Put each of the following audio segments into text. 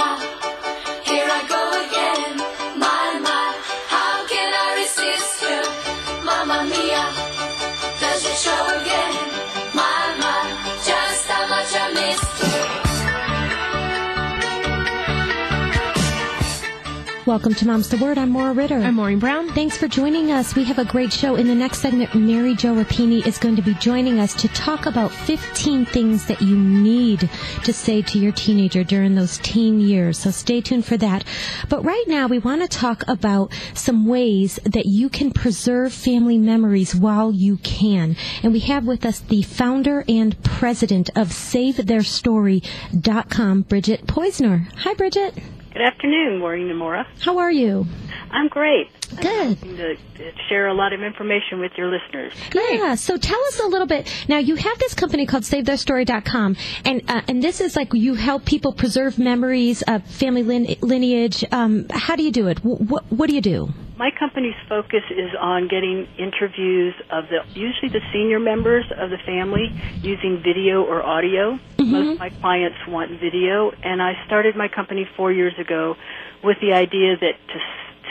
mia, here I go again. My, how can I resist you? Mamma mia, does it show again? My, just how much I missed you. Welcome to Mom's the Word. I'm Maura Ritter. I'm Maureen Brown. Thanks for joining us. We have a great show. In the next segment, Mary Jo Rapini is going to be joining us to talk about 15 things that you need to say to your teenager during those teen years. So stay tuned for that. But right now, we want to talk about some ways that you can preserve family memories while you can. And we have with us the founder and president of SaveTheirStory.com, Bridget Poizner. Hi, Bridget. Good afternoon, Maureen and Maura. How are you? I'm great. Good. I'm hoping to share a lot of information with your listeners. Yeah, so tell us a little bit. Now, you have this company called SaveTheirStory.com, and this is like you help people preserve memories of family lineage. How do you do it? What do you do? My company's focus is on getting interviews of usually the senior members of the family using video or audio. Mm-hmm. Most of my clients want video, and I started my company 4 years ago with the idea that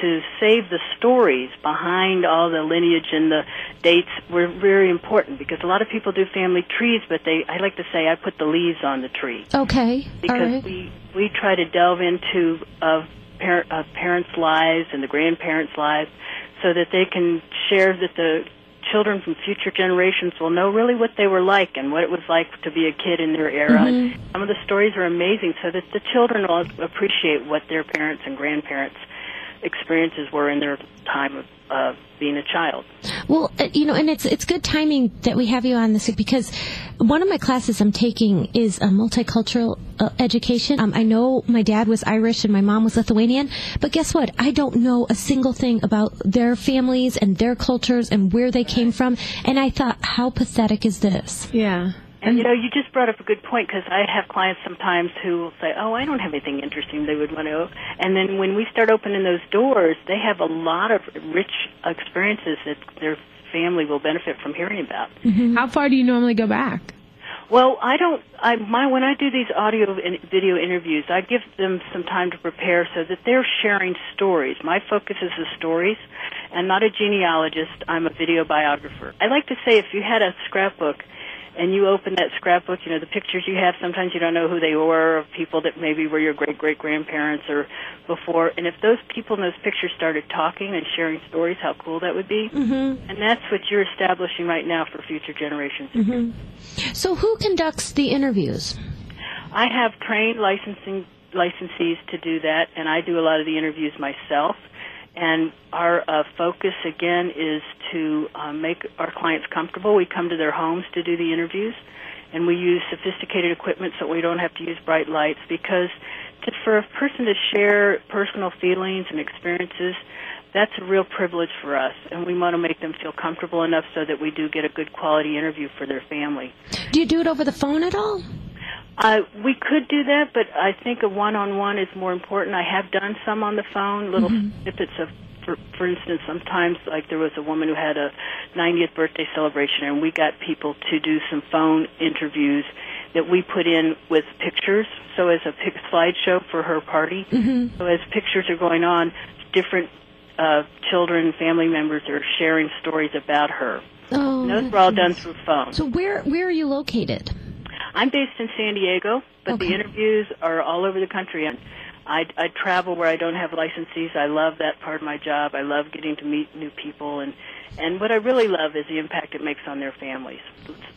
to save the stories behind all the lineage and the dates were very important, because a lot of people do family trees, but I like to say I put the leaves on the tree. Okay. Because we try to delve into parents' lives and the grandparents' lives so that they can share, that the children from future generations will know really what they were like and what it was like to be a kid in their era. Mm-hmm. And some of the stories are amazing, so that the children will appreciate what their parents and grandparents' experiences were in their time of being a child. Well, and it's good timing that we have you on this, because one of my classes I'm taking is a multicultural education. I know my dad was Irish and my mom was Lithuanian, but guess what? I don't know a single thing about their families and their cultures and where they came from. And I thought, how pathetic is this? Yeah. And, you just brought up a good point, because I have clients sometimes who will say, oh, I don't have anything interesting they would want to know. And then when we start opening those doors, they have a lot of rich experiences that their family will benefit from hearing about. Mm-hmm. How far do you normally go back? Well, when I do these audio and video interviews, I give them some time to prepare so that they're sharing stories. My focus is the stories. I'm not a genealogist. I'm a video biographer. I like to say, if you had a scrapbook and you open that scrapbook, the pictures you have, sometimes you don't know who they were, of people that maybe were your great-great-grandparents or before. And if those people in those pictures started talking and sharing stories, how cool that would be. Mm-hmm. And that's what you're establishing right now for future generations. Mm-hmm. So who conducts the interviews? I have trained licensees to do that, and I do a lot of the interviews myself. And our focus, again, is to make our clients comfortable. We come to their homes to do the interviews, and we use sophisticated equipment so we don't have to use bright lights, because for a person to share personal feelings and experiences, that's a real privilege for us, and we want to make them feel comfortable enough so that we do get a good quality interview for their family. Do you do it over the phone at all? We could do that, but I think a one-on-one is more important. I have done some on the phone, little snippets of, for instance, sometimes, like there was a woman who had a 90th birthday celebration, and we got people to do some phone interviews that we put in with pictures, so as a slideshow for her party. Mm-hmm. So as pictures are going on, different children, family members are sharing stories about her. Oh, and those were all done through phone. So where are you located? I'm based in San Diego, but the interviews are all over the country. And I travel where I don't have licensees. I love that part of my job. I love getting to meet new people, and what I really love is the impact it makes on their families.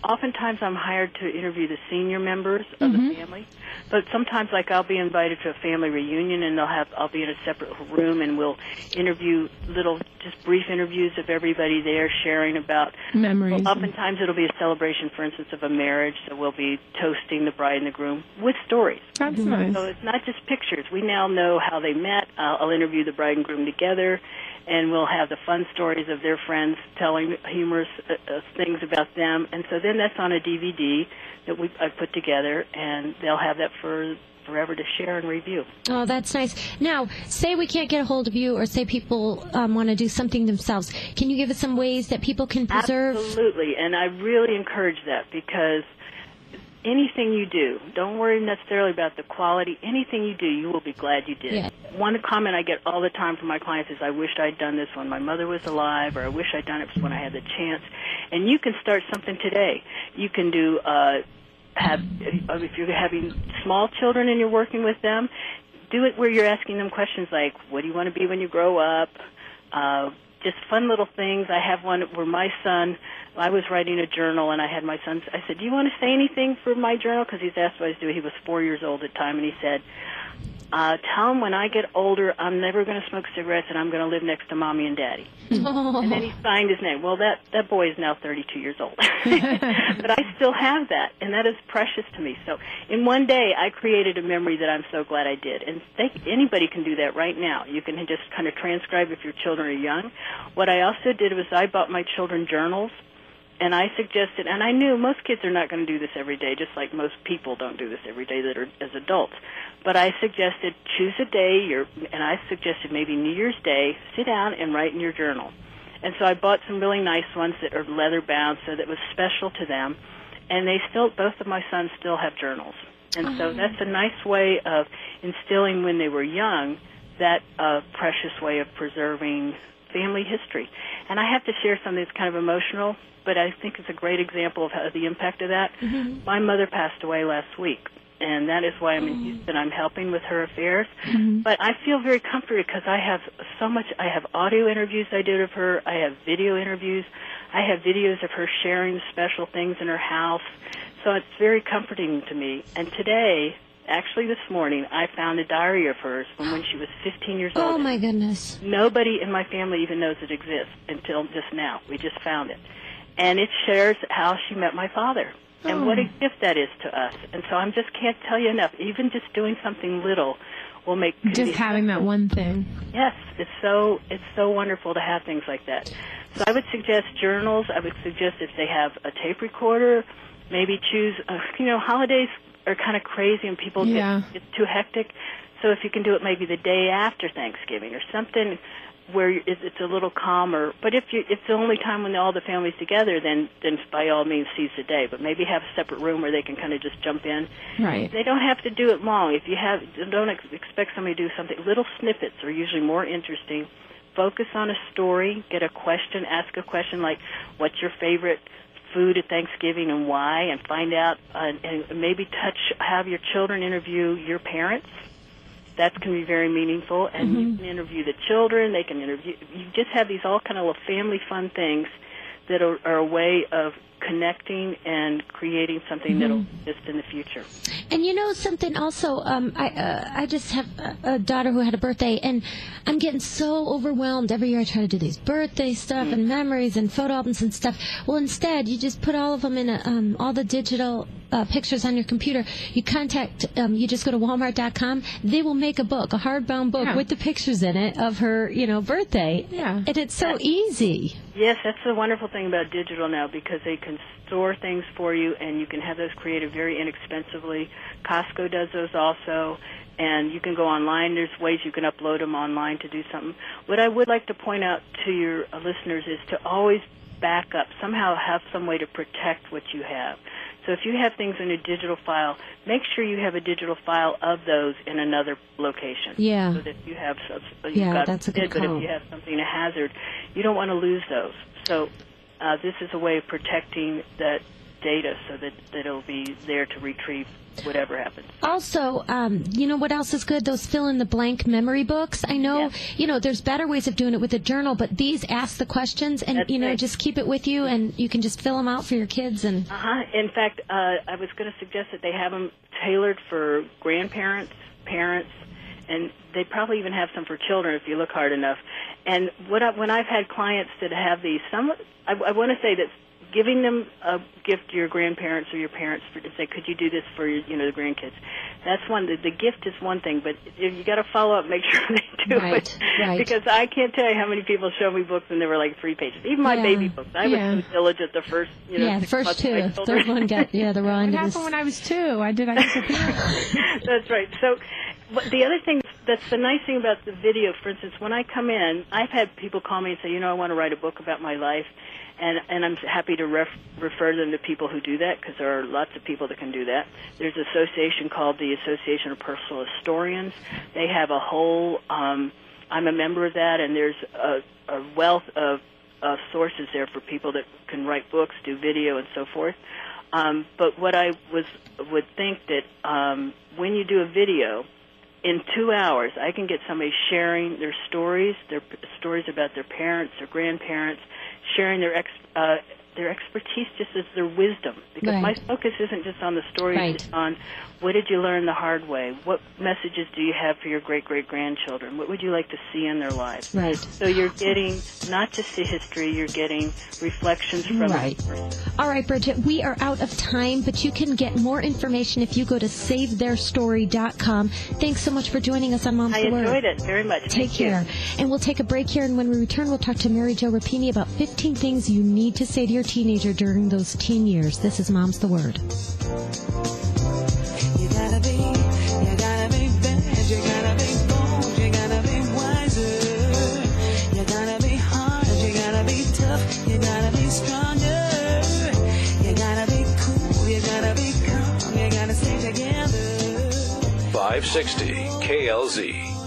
Oftentimes I'm hired to interview the senior members of the family, but sometimes, like, I'll be invited to a family reunion, and I'll be in a separate room, and we'll interview just brief interviews of everybody there, sharing about memories. Well, oftentimes it'll be a celebration, for instance, of a marriage, so we'll be toasting the bride and the groom with stories. That's nice. So it's not just pictures. We now know how they met. I'll interview the bride and groom together, and we'll have the fun stories of their friends telling humorous things about them. And so then that's on a DVD that I put together, and they'll have that forever to share and review. Oh, that's nice. Now, say we can't get a hold of you, or say people want to do something themselves. Can you give us some ways that people can preserve? Absolutely, and I really encourage that, because anything you do. Don't worry necessarily about the quality. Anything you do, you will be glad you did. Yeah. One comment I get all the time from my clients is, I wished I'd done this when my mother was alive, or I wish I'd done it when I had the chance. And you can start something today. You can do, if you're having small children and you're working with them, do it where you're asking them questions like, what do you want to be when you grow up? Just fun little things. I have one where my son, I was writing a journal, and I had my son, I said, do you want to say anything for my journal? Because he's asked what I was doing. He was 4 years old at the time, and he said, tell him when I get older, I'm never going to smoke cigarettes, and I'm going to live next to Mommy and Daddy. Oh. And then he signed his name. Well, that boy is now 32 years old. But I still have that, and that is precious to me. So in one day, I created a memory that I'm so glad I did. And anybody can do that right now. You can just kind of transcribe if your children are young. What I also did was I bought my children journals. And I suggested, and I knew most kids are not going to do this every day, just like most people don't do this every day that are as adults. But I suggested choose a day, and I suggested maybe New Year's Day, sit down and write in your journal. And so I bought some really nice ones that are leather bound, so that was special to them. And both of my sons still have journals. And so that's a nice way of instilling when they were young that precious way of preserving family history. And I have to share something that's kind of emotional, but I think it's a great example of the impact of that. Mm-hmm. My mother passed away last week, and that is why I'm in Houston. I'm helping with her affairs. Mm-hmm. But I feel very comforted because I have so much. I have audio interviews I did of her. I have video interviews. I have videos of her sharing special things in her house. So it's very comforting to me. And today, actually this morning, I found a diary of hers from when she was 15 years old. Oh, my goodness. Nobody in my family even knows it exists until just now. We just found it. And it shares how she met my father and what a gift that is to us. And so I just can't tell you enough. Even just doing something little will make just having that one thing. Yes, it's so wonderful to have things like that. So I would suggest journals. I would suggest if they have a tape recorder, maybe choose. Holidays are kind of crazy and people get too hectic. So if you can do it maybe the day after Thanksgiving or something where it's a little calmer. But if it's the only time when all the family's together, then by all means seize the day. But maybe have a separate room where they can kind of just jump in. Right. They don't have to do it long. If you don't expect somebody to do something. Little snippets are usually more interesting. Focus on a story. Get a question. Ask a question like, "What's your favorite food at Thanksgiving and why?" And find out. And maybe have your children interview your parents. That can be very meaningful, and you can interview the children. They can interview. You just have these all kind of family fun things that are a way of connecting and creating something that'll exist in the future. And you know something also, I just have a daughter who had a birthday, and I'm getting so overwhelmed. Every year I try to do these birthday stuff and memories and photo albums and stuff. Well, instead, you just put all of them in all the digital pictures on your computer. You you just go to Walmart.com. They will make a book, a hardbound book with the pictures in it of her, birthday. Yeah. And it's so easy. Yes, that's the wonderful thing about digital now, because they can store things for you, and you can have those created very inexpensively. Costco does those also, and you can go online. There's ways you can upload them online to do something. What I would like to point out to your listeners is to always back up, somehow have some way to protect what you have. So if you have things in a digital file, make sure you have a digital file of those in another location. Yeah. So that you have, that's a good call. But if you have something, a hazard, you don't want to lose those. So this is a way of protecting that data so that it'll be there to retrieve whatever happens. Also, what else is good? Those fill-in-the-blank memory books. I know, there's better ways of doing it with a journal, but these ask the questions, and, just keep it with you, and you can just fill them out for your kids. And In fact, I was going to suggest that they have them tailored for grandparents, parents, and they probably even have some for children if you look hard enough. And when I've had clients that have these, I want to say that giving them a gift to your grandparents or your parents to say, could you do this for the grandkids? That's one. The gift is one thing, but you got to follow up, make sure they do it. Right. Because I can't tell you how many people show me books and they were like 3 pages. Even my baby books. I was so diligent the first, the first 2. Third one got the raw end. It happened when I was 2. I disappeared. That's right. So the other thing that's the nice thing about the video. For instance, when I come in, I've had people call me and say, I want to write a book about my life, and I'm happy to refer them to people who do that, because there are lots of people that can do that. There's an association called the Association of Personal Historians. They have a whole, I'm a member of that, and there's a wealth of sources there for people that can write books, do video, and so forth. But what I would think that when you do a video, in 2 hours, I can get somebody sharing their stories about their parents, their grandparents, sharing their expertise just as their wisdom. Because Right. my focus isn't just on the stories, Right. it's on what did you learn the hard way? What messages do you have for your great-great-grandchildren? What would you like to see in their lives? Right. So you're getting not just the history, you're getting reflections from Right. All right, Bridget, we are out of time, but you can get more information if you go to SaveTheirStory.com. Thanks so much for joining us on Mom's I the Word. enjoyed it very much. Take Thank you. care. And we'll take a break here, and when we return, we'll talk to Mary Jo Rapini about 15 things you need to say to your teenager during those teen years. This is Mom's the Word. You gotta be bad, you gotta be bold, you gotta be wiser. You gotta be hard, you gotta be tough, you gotta be stronger. You gotta be cool, you gotta be calm, you gotta stay together. 560 KLZ.